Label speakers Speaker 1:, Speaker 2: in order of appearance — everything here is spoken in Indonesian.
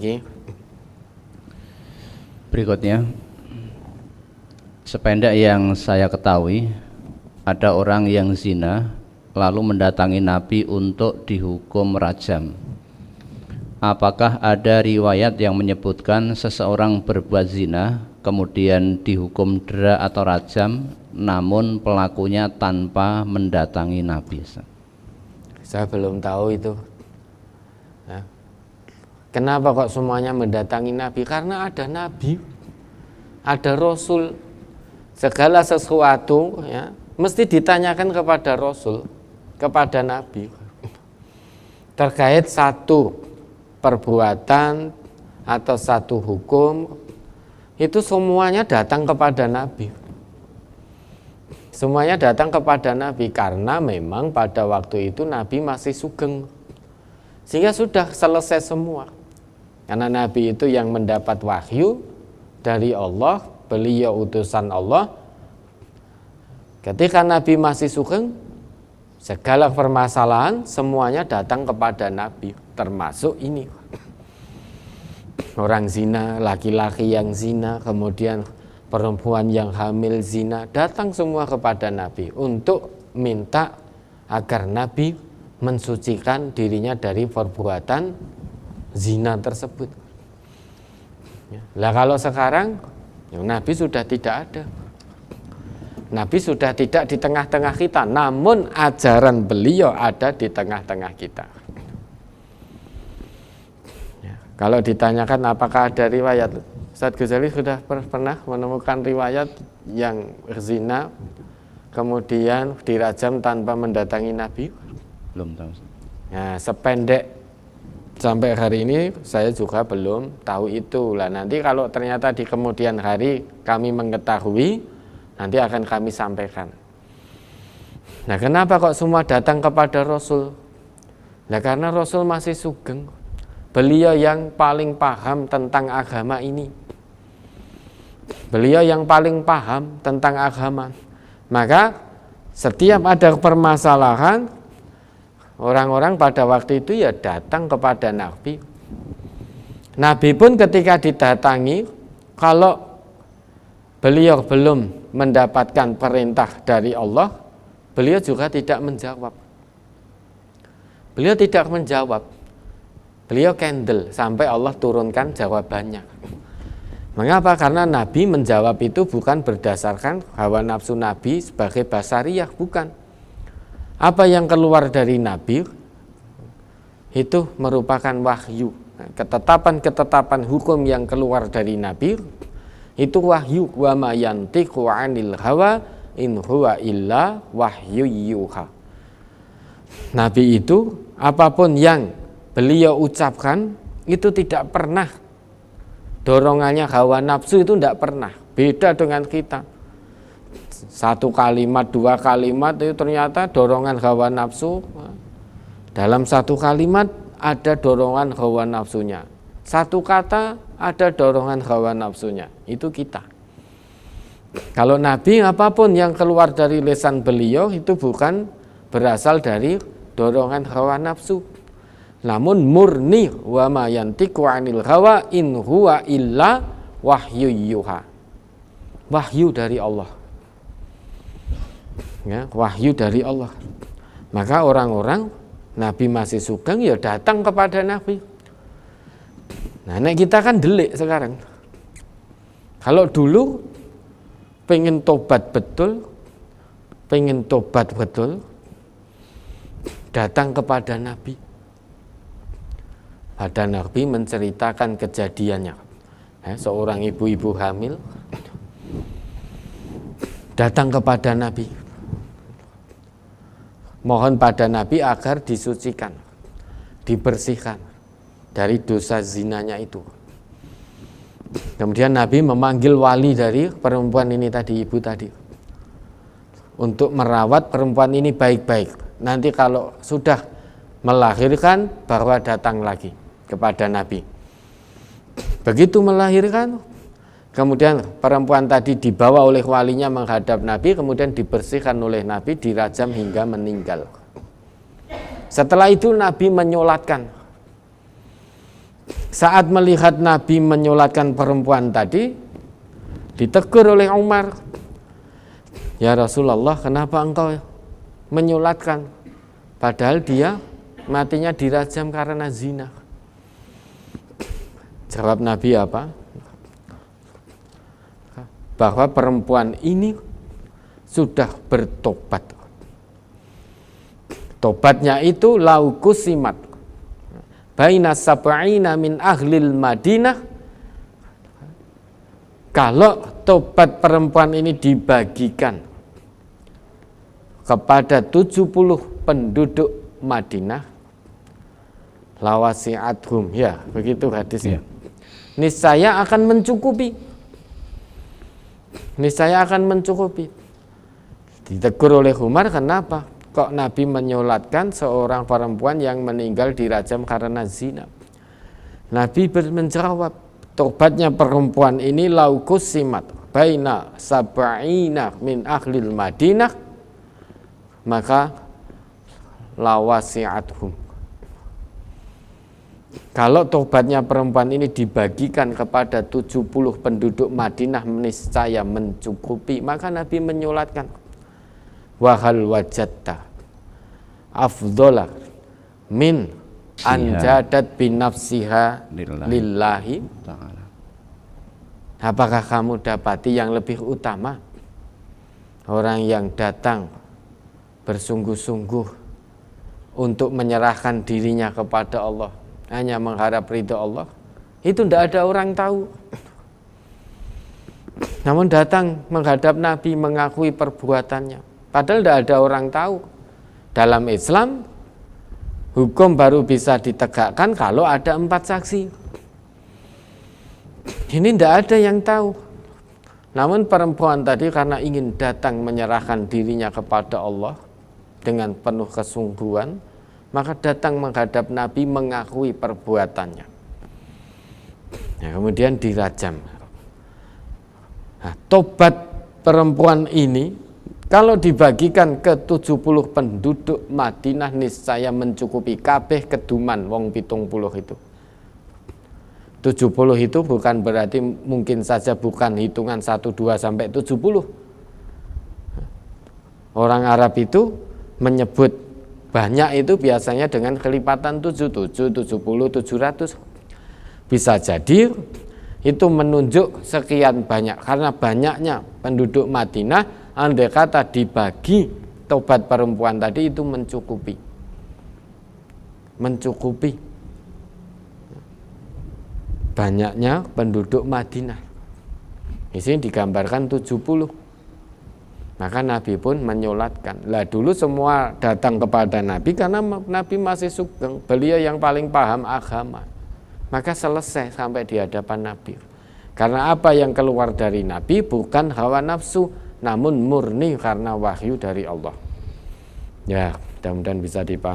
Speaker 1: niki.
Speaker 2: Berikutnya, sependek yang saya ketahui, ada orang yang zina lalu mendatangi Nabi untuk dihukum rajam. Apakah ada riwayat yang menyebutkan seseorang berbuat zina kemudian dihukum dera atau rajam, namun pelakunya tanpa mendatangi Nabi?
Speaker 1: Saya belum tahu itu. Ya. Kenapa kok semuanya mendatangi Nabi? Karena ada Nabi, ada Rasul. Segala sesuatu ya mesti ditanyakan kepada Rasul, kepada Nabi. Terkait satu perbuatan atau satu hukum, itu semuanya datang kepada Nabi. Semuanya datang kepada Nabi karena memang pada waktu itu Nabi masih sugeng. Sehingga sudah selesai semua. Karena Nabi itu yang mendapat wahyu dari Allah, beliau utusan Allah. Ketika Nabi masih sugeng, segala permasalahan semuanya datang kepada Nabi, termasuk ini. Orang zina, laki-laki yang zina, kemudian perempuan yang hamil zina, datang semua kepada Nabi untuk minta agar Nabi mensucikan dirinya dari perbuatan zina tersebut. Lah kalau sekarang ya Nabi sudah tidak ada. Nabi sudah tidak di tengah-tengah kita, namun ajaran beliau ada di tengah-tengah kita. Ya, kalau ditanyakan apakah ada riwayat, Ustaz Ghazali sudah pernah menemukan riwayat yang zina kemudian dirajam tanpa mendatangi Nabi?
Speaker 2: Belum tahu.
Speaker 1: Nah, sependek sampai hari ini saya juga belum tahu itu. Lah nanti kalau ternyata di kemudian hari kami mengetahui, nanti akan kami sampaikan. Nah, kenapa kok semua datang kepada Rasul? Nah, karena Rasul masih sugeng. Beliau yang paling paham tentang agama ini. Beliau yang paling paham tentang agama. Maka setiap ada permasalahan, orang-orang pada waktu itu ya datang kepada Nabi. Nabi pun ketika didatangi, kalau beliau belum mendapatkan perintah dari Allah, beliau juga tidak menjawab. Beliau tidak menjawab. Beliau kendel sampai Allah turunkan jawabannya. Mengapa? Karena Nabi menjawab itu bukan berdasarkan hawa nafsu Nabi sebagai basariyah, bukan. Apa yang keluar dari Nabi itu merupakan wahyu. Ketetapan-ketetapan hukum yang keluar dari Nabi itu wahyu. Wa ma yantiqu 'anil hawa in huwa illa wahyu yuha. Nabi itu apapun yang beliau ucapkan itu tidak pernah dorongannya hawa nafsu, itu tidak pernah. Beda dengan kita. Satu kalimat, dua kalimat itu ternyata dorongan hawa nafsu. Dalam satu kalimat ada dorongan hawa nafsunya. Satu kata ada dorongan hawa nafsunya. Itu kita. Kalau Nabi, apapun yang keluar dari lisan beliau itu bukan berasal dari dorongan hawa nafsu, namun murni. Wa ma yantiqu 'anil hawa in huwa illa wahyu yuha. Wahyu dari Allah. Ya, wahyu dari Allah. Maka orang-orang Nabi masih sugeng ya datang kepada Nabi. Nah, kita kan delik sekarang. Kalau dulu pengen tobat betul, datang kepada Nabi. Ada Nabi menceritakan kejadiannya. Seorang ibu-ibu hamil datang kepada Nabi, mohon pada Nabi agar disucikan, dibersihkan dari dosa zinanya itu. Kemudian Nabi memanggil wali dari perempuan ini tadi, ibu tadi, untuk merawat perempuan ini baik-baik. Nanti kalau sudah melahirkan baru datang lagi kepada Nabi. Begitu melahirkan, kemudian perempuan tadi dibawa oleh walinya menghadap Nabi, kemudian dibersihkan oleh Nabi, dirajam hingga meninggal. Setelah itu Nabi menyolatkan saat melihat Nabi menyolatkan perempuan tadi, ditegur oleh Umar, ya Rasulullah, kenapa engkau menyolatkan? Padahal dia matinya dirajam karena zina. Jawab Nabi apa? Bahwa perempuan ini sudah bertobat. Tobatnya itu laukusimat baina sab'ina min ahlil Madinah. Kalau tobat perempuan ini dibagikan kepada 70 penduduk Madinah, lawasi'athum, ya begitu hadisnya, niscaya akan mencukupi. Niscaya akan mencukupi. Ditegur oleh Umar, kenapa kok Nabi menyolatkan seorang perempuan yang meninggal dirajam karena zina? Nabi menjawab, tobatnya perempuan ini laukusimat baina sab'ina min ahlil Madinah, maka lawasi'athum. Kalau tobatnya perempuan ini dibagikan kepada 70 penduduk Madinah, niscaya mencukupi. Maka Nabi menyolatkan, wahal wajadta afdhola min anjadat binafsiha lillahi ta'ala. Apakah kamu dapati yang lebih utama orang yang datang bersungguh-sungguh untuk menyerahkan dirinya kepada Allah, hanya mengharap ridho Allah? Itu tidak ada orang tahu. Namun datang menghadap Nabi mengakui perbuatannya, padahal tidak ada orang tahu. Dalam Islam, hukum baru bisa ditegakkan kalau ada 4 saksi. Ini tidak ada yang tahu. Namun perempuan tadi karena ingin datang menyerahkan dirinya kepada Allah dengan penuh kesungguhan, maka datang menghadap Nabi mengakui perbuatannya. Nah, kemudian dirajam. Nah, tobat perempuan ini kalau dibagikan ke 70 penduduk Madinah, niscaya mencukupi kabeh keduman wong 70 itu. 70 itu bukan berarti mungkin saja bukan hitungan 1, 2 sampai 70. Orang Arab itu menyebut banyak itu biasanya dengan kelipatan 7, 70, 700. Bisa jadi itu menunjuk sekian banyak, karena banyaknya penduduk Madinah. Andai kata dibagi tobat perempuan tadi itu mencukupi. Banyaknya penduduk Madinah. Di sini digambarkan 70. Maka Nabi pun menyolatkan. Lah dulu semua datang kepada Nabi karena Nabi masih sugeng, beliau yang paling paham agama. Maka selesai sampai di hadapan Nabi. Karena apa yang keluar dari Nabi bukan hawa nafsu, namun murni karena wahyu dari Allah. Ya, mudah-mudahan bisa dipahami.